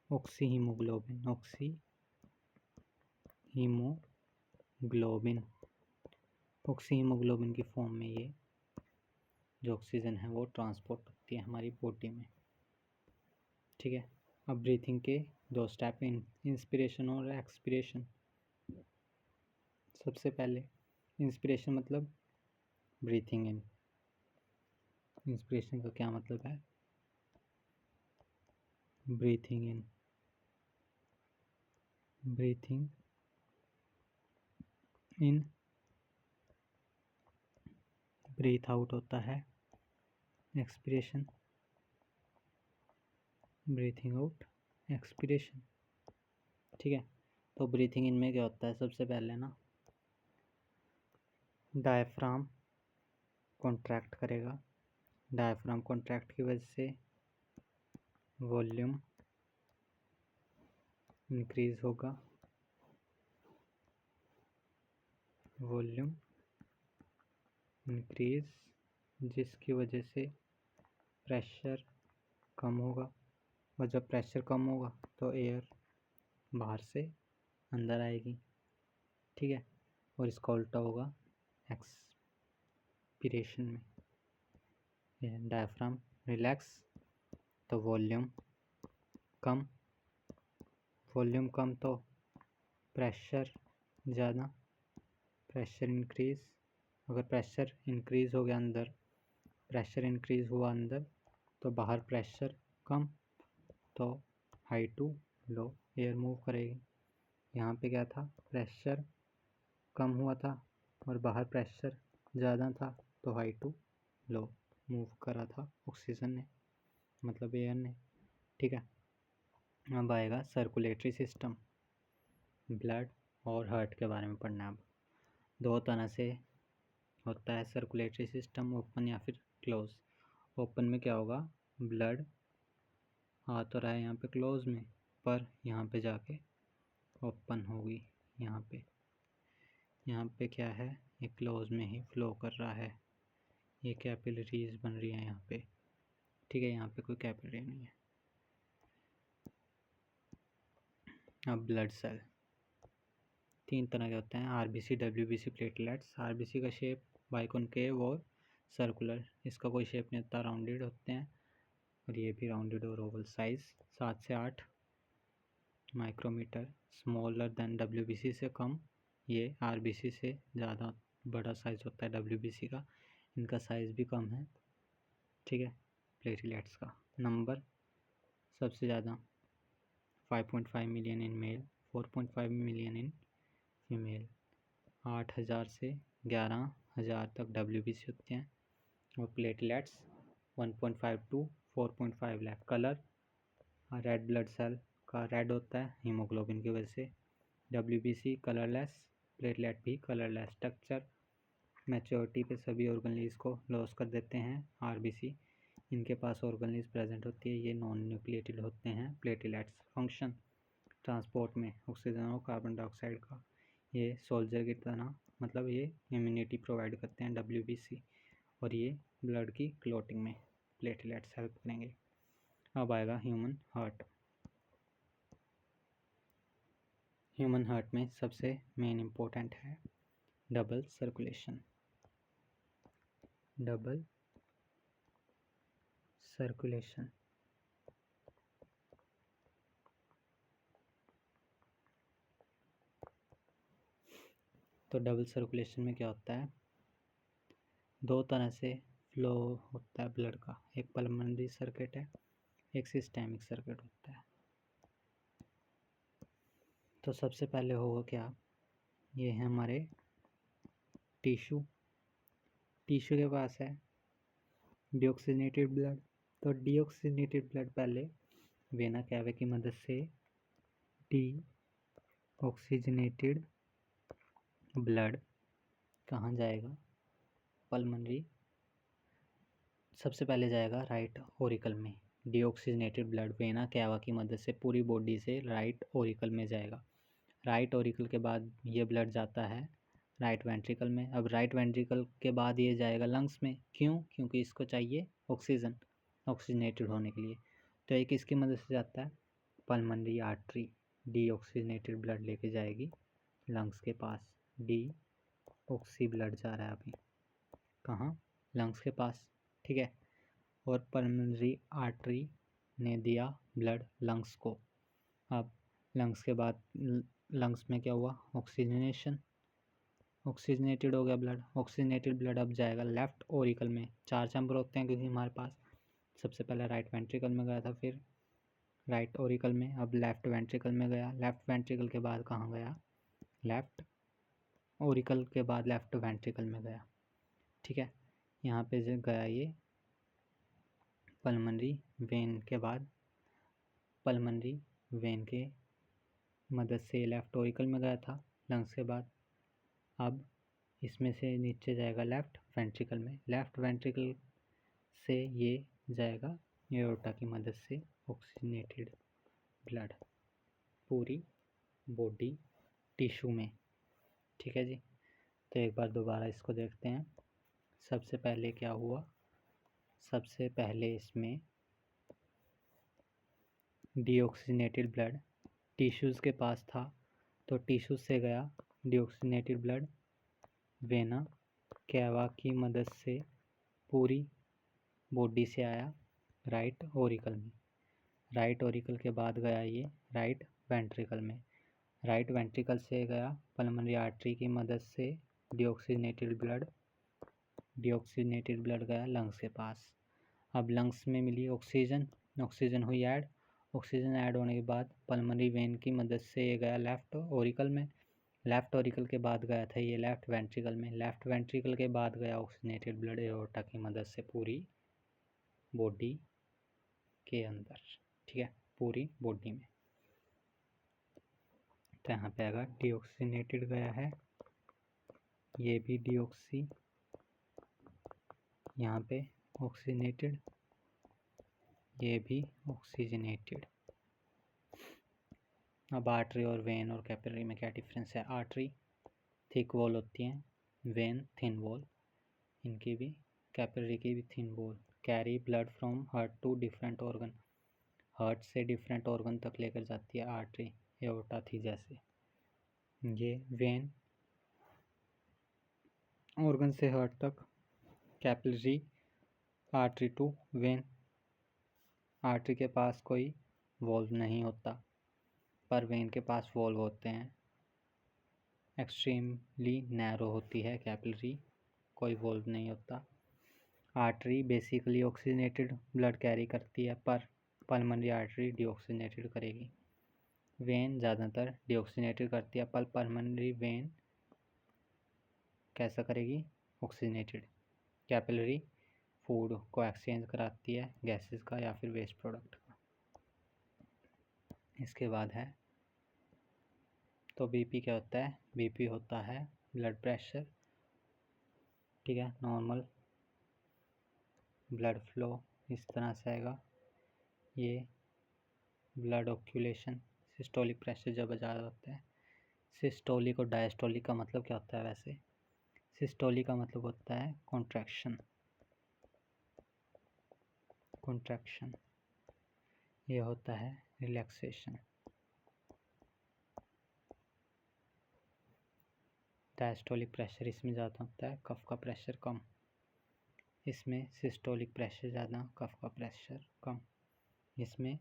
oxyhaemoglobin, oxyhaemoglobin की फॉर्म में ये जो ऑक्सीजन है वो ट्रांसपोर्ट होती है हमारी बॉडी में। ठीक है, अब ब्रीथिंग के दो स्टेप, इंस्पिरेशन और एक्सपिरेशन। सबसे पहले इंस्पिरेशन मतलब ब्रीथिंग इन। इंस्पिरेशन का क्या मतलब है? Breathing in. Breathing in, breath out होता है एक्सपिरेशन, ब्रीथिंग आउट एक्सपिरेशन। ठीक है, तो ब्रीथिंग इन में क्या होता है? सबसे पहले ना डायफ्राम कॉन्ट्रैक्ट करेगा, डायफ्राम कॉन्ट्रैक्ट की वजह से वॉल्यूम इंक्रीज होगा, वॉल्यूम इंक्रीज, जिसकी वजह से प्रेशर कम होगा, और जब प्रेशर कम होगा तो एयर बाहर से अंदर आएगी। ठीक है, और इसका उल्टा होगा एक्सपीरेशन में। डायफ्राम रिलैक्स तो वॉल्यूम कम, वॉल्यूम कम तो प्रेशर ज़्यादा, प्रेशर इंक्रीज। अगर प्रेशर इंक्रीज हो गया अंदर प्रेशर इंक्रीज हुआ अंदर तो बाहर प्रेशर कम, तो high to low air move करेगी। यहाँ पे क्या था, प्रेशर कम हुआ था और बाहर प्रेशर ज़्यादा था, तो हाई टू लो मूव करा था ऑक्सीजन ने, मतलब एयर ने। ठीक है, अब आएगा सर्कुलेटरी सिस्टम। ब्लड और हार्ट के बारे में पढ़ना है। अब दो तरह से होता है सर्कुलेटरी सिस्टम, ओपन या फिर क्लोज। ओपन में क्या होगा, ब्लड आ तो रहा है यहाँ पे क्लोज में, पर यहाँ पे जाके ओपन होगी। यहाँ पे क्या है, ये क्लोज में ही फ्लो कर रहा है, ये कैपिलरीज बन रही है यहाँ पे। ठीक है, यहाँ पे कोई कैपिलरी नहीं है। अब ब्लड सेल तीन तरह के होते हैं, आरबीसी, डब्ल्यूबीसी, प्लेटलेट्स। आरबीसी का शेप बाइकॉनकेव और सर्कुलर, इसका कोई शेप नहीं होता, राउंडेड होते हैं, और ये भी राउंडेड और ओवल। साइज 7 से 8 माइक्रोमीटर, स्मॉलर देन डब्ल्यूबीसी से कम, ये आरबीसी से ज़्यादा बड़ा साइज होता है डब्ल्यूबीसी का, इनका साइज़ भी कम है। ठीक है, प्लेटलेट्स का नंबर सबसे ज़्यादा 5.5 million in male, 4.5 million in female. 8,000 से 11,000 तक डब्ल्यूबीसी होते हैं, और platelets 1.5 to 4.5 lakh. Colour, red blood cell का रेड होता है हीमोग्लोबिन की वजह से। डब्ल्यूबीसी कलरलेस, प्लेटलेट भी कलरलेस। स्ट्रक्चर, मैच्योरिटी पे सभी ऑर्गेनेल्स को लॉस कर देते हैं। आरबीसी, इनके पास ऑर्गेनेल्स प्रेजेंट होती है, ये नॉन न्यूक्लिएटेड होते हैं। प्लेटलेट्स, फंक्शन ट्रांसपोर्ट में ऑक्सीजन और कार्बन डाइऑक्साइड का, ये सोल्जर की तरह, मतलब ये इम्यूनिटी प्रोवाइड करते हैं डब्ल्यूबीसी, और ये ब्लड की क्लॉटिंग में प्लेटलेट्स हेल्प करेंगे। अब आएगा ह्यूमन हार्ट। ह्यूमन हार्ट में सबसे मेन इम्पोर्टेंट है डबल सर्कुलेशन। डबल सर्कुलेशन, तो डबल सर्कुलेशन में क्या होता है, दो तरह से फ्लो होता है ब्लड का, एक पल्मोनरी सर्किट है, एक सिस्टेमिक सर्किट होता है। तो सबसे पहले होगा क्या, ये है हमारे टिश्यू के पास है डीऑक्सीजनेटेड ब्लड, तो डीऑक्सीजनेटेड ब्लड पहले वेना कैवा की मदद से डीऑक्सीजनेटेड ब्लड कहाँ जाएगा, पल्मोनरी, सबसे पहले जाएगा राइट ओरिकल में। डीऑक्सीजनेटेड ब्लड वेना कैवा की मदद से पूरी बॉडी से राइट ओरिकल में जाएगा। राइट ओरिकल के बाद ये ब्लड जाता है राइट वेंट्रिकल में। अब राइट वेंट्रिकल के बाद ये जाएगा लंग्स में, क्यों, क्योंकि इसको चाहिए ऑक्सीजन, ऑक्सीजनेटेड होने के लिए। तो एक इसकी मदद से जाता है पल्मोनरी आर्टरी, डीऑक्सीजनेटेड ब्लड लेके जाएगी लंग्स के पास। ऑक्सी ब्लड जा रहा है अभी कहाँ, लंग्स के पास। ठीक है, और पल्मोनरी आर्टरी ने दिया ब्लड लंग्स को। अब लंग्स के बाद लंग्स में क्या हुआ, ऑक्सीजनेशन, ऑक्सीजनेटेड हो गया ब्लड। ऑक्सीजनेटेड ब्लड अब जाएगा लेफ्ट ओरिकल में। 4 चैम्बर होते हैं क्योंकि हमारे पास, सबसे पहले राइट वेंट्रिकल में गया था, फिर राइट ओरिकल में, अब लेफ्ट वेंट्रिकल में गया। लेफ्ट वेंट्रिकल के बाद कहाँ गया, लेफ्ट ओरिकल के बाद लेफ्ट वेंट्रिकल में गया। ठीक है, यहाँ पे गया ये पल्मोनरी वेन के बाद, पल्मोनरी वेन के मदद से लेफ्ट ओरिकल में गया था लंग्स के बाद। अब इसमें से नीचे जाएगा लेफ्ट वेंट्रिकल में। लेफ्ट वेंट्रिकल से ये जाएगा एओर्टा की मदद से ऑक्सीजनेटेड ब्लड पूरी बॉडी टिश्यू में। ठीक है जी, तो एक बार दोबारा इसको देखते हैं। सबसे पहले क्या हुआ, सबसे पहले इसमें डीऑक्सीजनेटेड ब्लड टिश्यूज़ के पास था, तो टिश्यूज से गया डीऑक्सीजनेटेड ब्लड वेना कैवा की मदद से पूरी बॉडी से आया राइट ओरिकल में। राइट ओरिकल के बाद गया ये राइट वेंट्रिकल में। राइट वेंट्रिकल से गया पल्मोनरी आर्टरी की मदद से डीऑक्सीजनेटेड ब्लड डीऑक्सीजनेटेड ब्लड गया लंग्स के पास। अब लंग्स में मिली ऑक्सीजन, ऑक्सीजन हुई ऐड, ऑक्सीजन ऐड होने के बाद पल्मोनरी वेन की मदद से ये गया लेफ्ट ऑरिकल में, लेफ्ट ऑरिकल के बाद गया था ये लेफ्ट वेंट्रिकल में, लेफ्ट वेंट्रिकल के बाद गया ऑक्सीजनेटेड ब्लड एओर्टा की मदद से पूरी बॉडी के अंदर, ठीक है, पूरी बॉडी में। तो यहाँ पे आएगा डीऑक्सीजनेटेड गया है, ये भी डीऑक्सी, यहाँ पे ऑक्सीजनेटेड, ये भी ऑक्सीजनेटेड। अब आर्टरी और वेन और कैपिलरी में क्या डिफरेंस है? आर्टरी थिक वॉल होती हैं, वेन थिन वॉल, इनकी भी, कैपिलरी की भी thin wall, carry blood from heart to different organ, heart से डिफरेंट ऑर्गन तक लेकर जाती है आर्टरी, एओर्टा थी जैसे। ये वेन ऑर्गन से हार्ट तक, capillary artery to vein. Artery के पास कोई वॉल्व नहीं होता, पर वेन के पास वॉल्व होते हैं। एक्सट्रीमली नैरो होती है कैपिलरी, कोई वॉल्व नहीं होता। Artery basically oxygenated blood carry करती है, पर पल्मोनरी आर्टरी डीऑक्सीजनेटेड करेगी। वेन ज़्यादातर डीऑक्सीजनेटेड करती है, पर पल्मोनरी वेन कैसा करेगी? ऑक्सीजनेटेड। कैपिलरी फूड को एक्सचेंज कराती है, गैसेस का या फिर वेस्ट प्रोडक्ट का। इसके बाद है, तो बीपी क्या होता है? बीपी होता है ब्लड प्रेशर, ठीक है, नॉर्मल ब्लड फ्लो इस तरह से आएगा। ये ब्लड ऑक्यूलेशन, सिस्टोलिक प्रेशर जब ज़्यादा होता है। सिस्टोलिक और डायस्टोलिक का मतलब क्या होता है वैसे? सिस्टोलिक का मतलब होता है कॉन्ट्रैक्शन, कॉन्ट्रैक्शन, ये होता है रिलैक्सेशन। डायस्टोलिक प्रेशर इसमें ज़्यादा होता है, कफ का प्रेशर कम। इसमें सिस्टोलिक प्रेशर ज़्यादा, कफ का प्रेशर कम। इसमें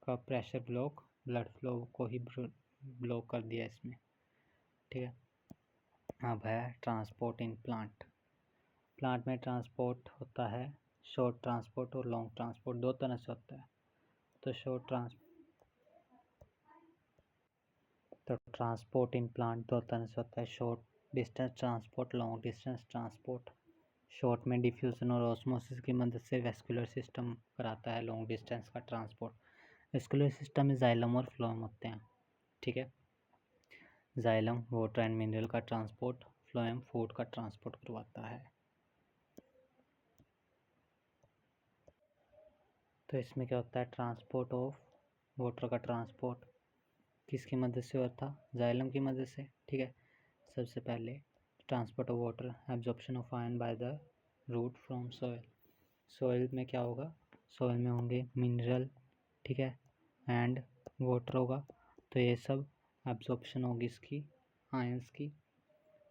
कफ प्रेशर ब्लॉक, ब्लड फ्लो को ही ब्लॉक कर दिया इसमें, ठीक है। अब है ट्रांसपोर्ट इन प्लांट। प्लांट में ट्रांसपोर्ट होता है, शॉर्ट ट्रांसपोर्ट और लॉन्ग ट्रांसपोर्ट, दो तरह से होता है। तो ट्रांसपोर्ट इन प्लांट दो तरह से होता है, short distance transport, long distance transport. Short में डिफ्यूजन और ऑस्मोसिस की मदद से वेस्कुलर सिस्टम कराता है लॉन्ग डिस्टेंस का ट्रांसपोर्ट। वेस्कुलर सिस्टम में जाइलम और फ्लोएम होते हैं, ठीक है। जाइलम वाटर एंड मिनरल का ट्रांसपोर्ट, फ्लोएम फूड का ट्रांसपोर्ट करवाता है। तो इसमें क्या होता है? ट्रांसपोर्ट ऑफ वाटर का ट्रांसपोर्ट किसकी मदद से होता था? जाइलम की मदद से, ठीक है। सबसे पहले transport of water, absorption of ion by the root from soil. Soil में क्या होगा? सॉइल में होंगे मिनरल, ठीक है, एंड वाटर होगा, तो ये सब एब्जॉर्प्शन होगी इसकी, आयंस की।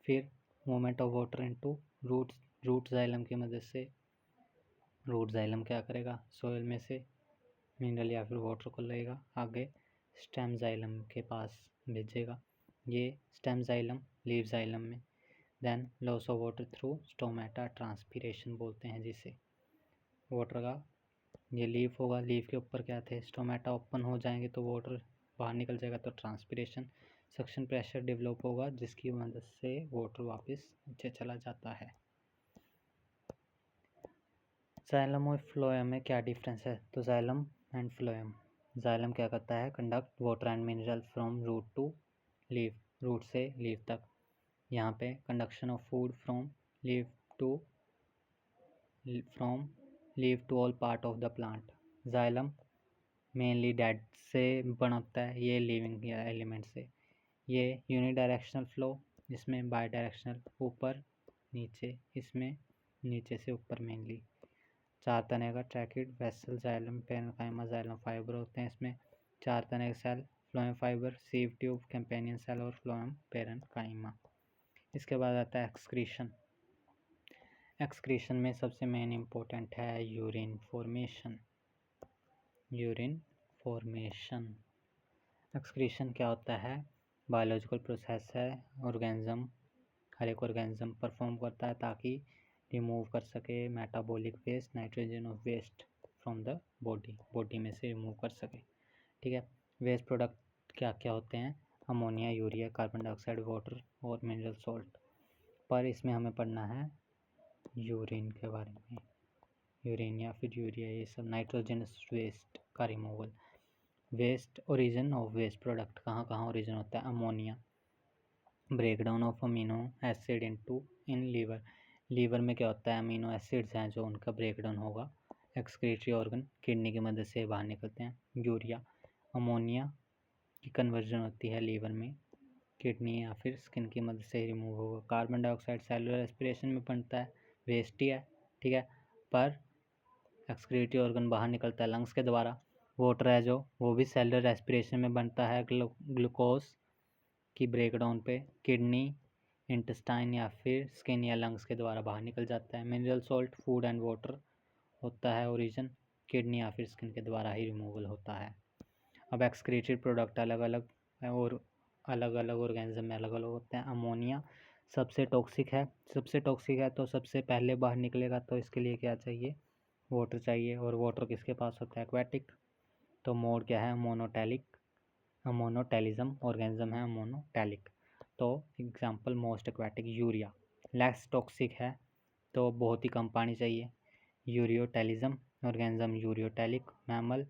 फिर movement of water into root, root xylem की मदद से रूट जाइलम क्या करेगा? सॉइल में से मिनरल या फिर वाटर को लेगा, आगे स्टेम जाइलम के पास भेजेगा। ये स्टेम जाइलम लीव जाइलम में, then loss of water through stomata transpiration बोलते हैं जिसे। वाटर का ये लीफ होगा, लीफ के ऊपर क्या थे? स्टोमेटा ओपन हो जाएंगे तो वाटर बाहर निकल जाएगा, तो ट्रांसपीरेशन। सक्शन प्रेशर डेवलप होगा जिसकी मदद से वाटर वापस नीचे चला जाता है। जाइलम और फ्लोएम में क्या डिफरेंस है? तो जाइलम एंड फ्लोएम, जाइलम क्या करता है? Conduct water and mineral from root to leaf, root से लीफ तक। यहाँ पे conduction of food from leaf to all part of the plant. Xylem mainly dead से बनता है, ये लिविंग एलिमेंट से। ये यूनिडायरेक्शनल फ्लो, इसमें बाई डायरेक्शनल, ऊपर नीचे, इसमें नीचे से ऊपर मेनली। चार तरह का tracheid vessel, xylem, parenchyma, xylem fibre होते हैं। इसमें चार तरह के cell, phloem fibre, sieve tube, companion cell और फ्लोएम पेरेन्काइमा। इसके बाद आता है एक्सक्रीशन। एक्सक्रीशन में सबसे मेन इम्पोर्टेंट है urine formation. Urine formation, excretion क्या होता है? बायोलॉजिकल प्रोसेस है, ऑर्गेनिज्म, हर एक ऑर्गेनिज्म परफॉर्म करता है ताकि रिमूव कर सके, metabolic waste, nitrogen of waste from the body में से रिमूव कर सके। ठीक है, वेस्ट प्रोडक्ट क्या क्या होते हैं? Ammonia, urea, carbon dioxide, water और मिनरल सॉल्ट। पर इसमें हमें पढ़ना है यूरिन के बारे में, यूरिन या फिर यूरिया, ये सब नाइट्रोजनस वेस्ट का removal. Waste, origin of waste product, कहाँ कहाँ ओरिजिन होता है? Ammonia, breakdown of amino acid in liver में क्या होता है? अमीनो एसिड्स हैं जो उनका ब्रेकडाउन होगा, एक्सक्रीटरी ऑर्गन, किडनी की मदद से बाहर निकलते हैं। यूरिया, अमोनिया की कन्वर्जन होती है लीवर में, किडनी या फिर स्किन की मदद से रिमूव होगा। कार्बन डाइऑक्साइड सेलुलर रेस्पिरेशन में बनता है, वेस्ट ही है, ठीक है, पर एक्सक्रीटरी ऑर्गन बाहर निकलता है लंग्स के द्वारा। वाटर है जो, वो भी सेलुलर रेस्पिरेशन में बनता है ग्लूकोज की ब्रेकडाउन पे, किडनी, इंटेस्टाइन या फिर स्किन या लंग्स के द्वारा बाहर निकल जाता है। Mineral salt, food and water होता है ओरिजिन, किडनी या फिर स्किन के द्वारा ही रिमूवल होता है। अब एक्सक्रीटेड प्रोडक्ट अलग अलग और अलग अलग ऑर्गेनिज्म में अलग अलग होते हैं। अमोनिया सबसे टॉक्सिक है, तो सबसे पहले बाहर निकलेगा, तो इसके लिए क्या चाहिए? वाटर चाहिए, और वाटर किसके पास होता है? एक्वेटिक। तो मोड क्या है? मोनोटैलिक, मोनोटेलिज्म ऑर्गेनिज्म है मोनोटैलिक। तो example most aquatic, urea less toxic है, तो बहुत ही कम पानी चाहिए। Ureotelism organism ureotelic, mammal,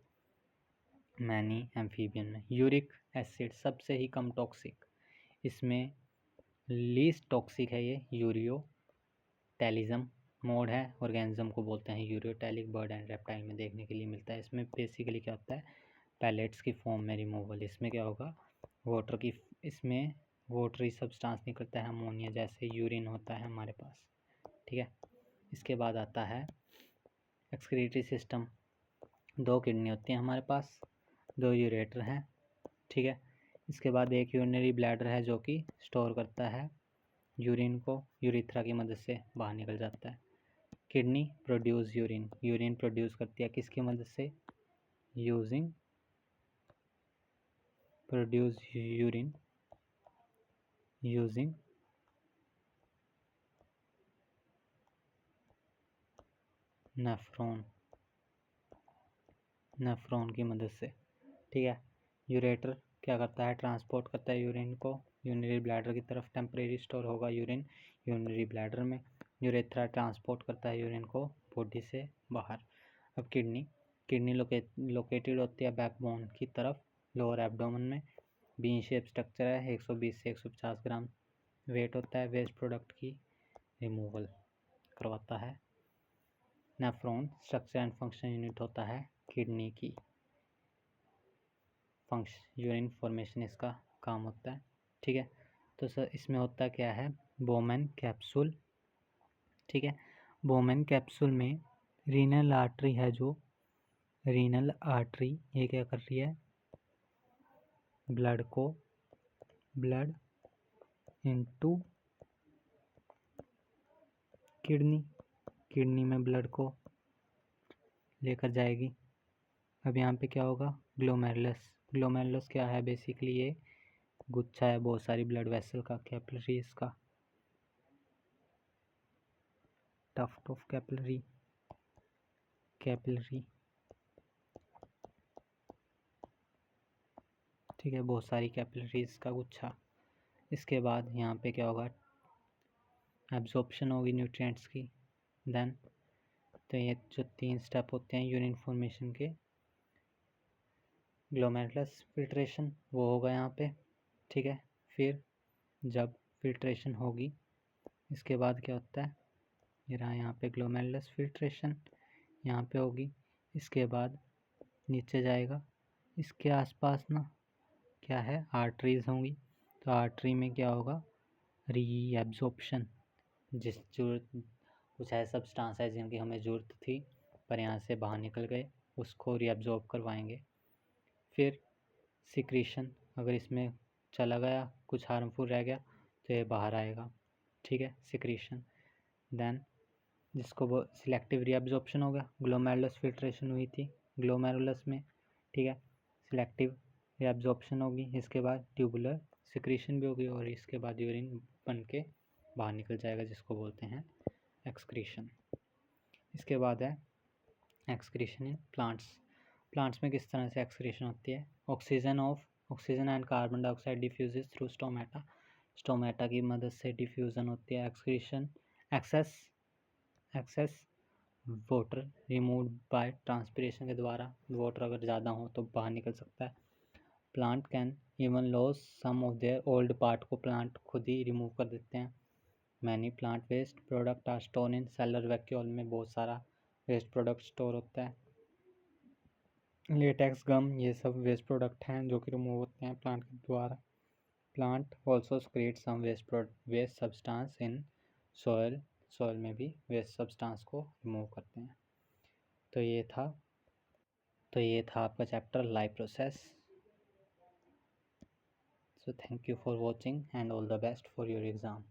many amphibian में। यूरिक एसिड सबसे ही कम टॉक्सिक, इसमें लीस्ट टॉक्सिक है ये यूरियोटेलिज्म। मोड है, ऑर्गेनिज्म को बोलते हैं यूरियोटैलिक, बर्ड एंड रेप्टाइल में देखने के लिए मिलता है। इसमें बेसिकली क्या होता है? पैलेट्स की फॉर्म में रिमूवल। इसमें क्या होगा? वाटर की, इसमें वाटरी सब्सटेंस निकलता है, अमोनिया जैसे यूरिन होता है हमारे पास, ठीक है। इसके बाद आता है एक्सक्रीटरी सिस्टम। 2 किडनी होती हैं हमारे पास, 2 यूरेटर हैं, ठीक है। इसके बाद एक यूरिनरी ब्लैडर है जो कि स्टोर करता है यूरिन को, यूरिथ्रा की मदद से बाहर निकल जाता है। किडनी प्रोड्यूस यूरिन प्रोड्यूस करती है, किसकी मदद से? प्रोड्यूस यूरिन यूजिंग नेफ्रॉन की मदद से, ठीक है। यूरेटर क्या करता है? ट्रांसपोर्ट करता है यूरिन को यूरिनरी ब्लैडर की तरफ, टेम्परेरी स्टोर होगा यूरिन यूरिनरी ब्लैडर में। यूरेथ्रा ट्रांसपोर्ट करता है यूरिन को बॉडी से बाहर। अब किडनी लोकेटेड होती है बैकबोन की तरफ, लोअर एब्डोमेन में। बीन शेप स्ट्रक्चर है, 120 से 150 ग्राम वेट होता है। वेस्ट प्रोडक्ट की रिमूवल करवाता है। Nephron structure and function unit होता है किडनी की, फंक्शन यूरिन फॉर्मेशन इसका काम होता है, ठीक है। तो सर इसमें होता क्या है? बोमेन कैप्सूल, ठीक है। बोमेन कैप्सूल में रीनल आर्टरी है जो, रीनल आर्टरी ये क्या कर रही है? ब्लड इनटू किडनी में ब्लड को लेकर जाएगी। अब यहाँ पे क्या होगा? ग्लोमेरुलस क्या है? बेसिकली ये गुच्छा है बहुत सारी ब्लड वेसल का, कैपिलरीज का, टफ्ट ऑफ कैपिलरी, ठीक है, बहुत सारी कैपिलरीज का गुच्छा। इसके बाद यहाँ पे क्या होगा? एब्जॉर्प्शन होगी न्यूट्रिएंट्स की। देन तो ये जो 3 स्टेप होते हैं यूरिन फॉर्मेशन के, ग्लोमेरुलस फिल्ट्रेशन वो होगा यहाँ पे, ठीक है। फिर जब फिल्ट्रेशन होगी, इसके बाद क्या होता है? ये रहा यहाँ पे ग्लोमेरुलस फिल्ट्रेशन यहाँ पे होगी। इसके बाद नीचे जाएगा, इसके आसपास ना क्या है? आर्टरीज होंगी। तो आर्टरी में क्या होगा? रीएब्जॉर्प्शन, जिस जरूरत कुछ ऐसे सब्सटेंस है जिनकी हमें ज़रूरत थी पर यहाँ से बाहर निकल गए, उसको रीएब्जॉर्ब करवाएंगे। फिर सिक्रीशन, अगर इसमें चला गया कुछ हार्मफुल रह गया तो ये बाहर आएगा, ठीक है, सिक्रीशन। देन जिसको वो सिलेक्टिव रीएब्जॉर्प्शन हो गया, ग्लोमेरुलस फिल्ट्रेशन हुई थी ग्लोमेरुलस में, ठीक है, सिलेक्टिव रीएब्जॉर्प्शन होगी। इसके बाद ट्यूबुलर सिक्रीशन भी होगी और इसके बाद यूरिन बन के बाहर निकल जाएगा, जिसको बोलते हैं एक्सक्रीशन। इसके बाद है एक्सक्रीशन इन प्लांट्स में किस तरह से एक्सक्रीशन होती है। Oxygen and carbon dioxide diffuses through stomata की मदद से डिफ्यूज़न होती है। Excretion excess water remove by transpiration के द्वारा, वाटर अगर ज़्यादा हो तो बाहर निकल सकता है। Plant can even loss some of their old part को प्लांट खुद ही रिमूव कर देते हैं। Many plant waste product are store in cellular vacuole में बहुत सारा वेस्ट प्रोडक्ट स्टोर होता है। लेटेक्स गम ये सब वेस्ट प्रोडक्ट हैं जो कि रिमूव होते हैं प्लांट के द्वारा। Plant also create some waste substance in soil में भी वेस्ट सब्सटेंस को रिमूव करते हैं। तो ये था आपका chapter life process. So thank you for watching and all the best for your exam.